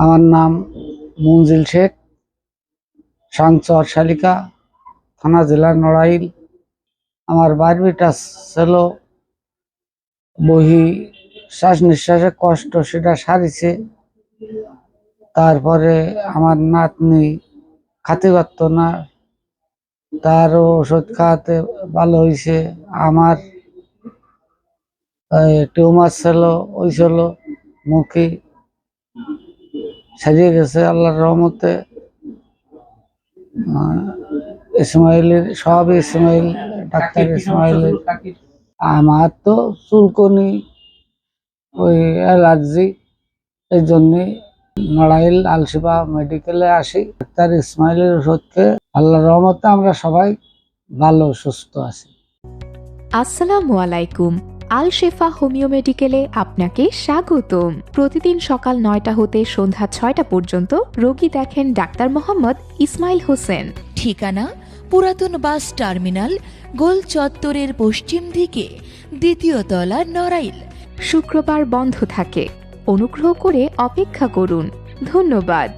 আমার নাম মঞ্জিল শেখ, সাংচর শালিকা, থানা জেলা নড়াইল। আমার বারবিটা ছিল বহি শ্বাস নিঃশ্বাসের কষ্ট, সেটা সারিছে। তারপরে আমার নাতনি খাতে পারতো না, তারও ওষুধ খাওয়াতে ভালো হয়েছে। আমার টিউমার ছিল, ওই ছিল মুখে, সারিয়ে গেছে আল্লাহর রহমতে। ইসমাইলের সব ইসমাইল, ডাক্তার ইসমাইলের। আমার তো চুলকনি, ওই অ্যালার্জি, এই জন্যে নড়াইল আলশিফা মেডিকেলে আসি। ডাক্তার ইসমাইলের ওষুধ খেয়ে আল্লাহর রহমতে আমরা সবাই ভালো সুস্থ আছি। আসসালামু আলাইকুম। আল শেফা হোমিও মেডিকেলে আপনাকে স্বাগতম। প্রতিদিন সকাল 9টা হতে সন্ধ্যা 6টা পর্যন্ত রোগী দেখেন ডাক্তার মোহাম্মদ ইসমাইল হোসেন। ঠিকানা পুরাতন বাস টার্মিনাল, গোল চত্বরের পশ্চিম দিকে, দ্বিতীয় তলা, নড়াইল। শুক্রবার বন্ধ থাকে। অনুগ্রহ করে অপেক্ষা করুন। ধন্যবাদ।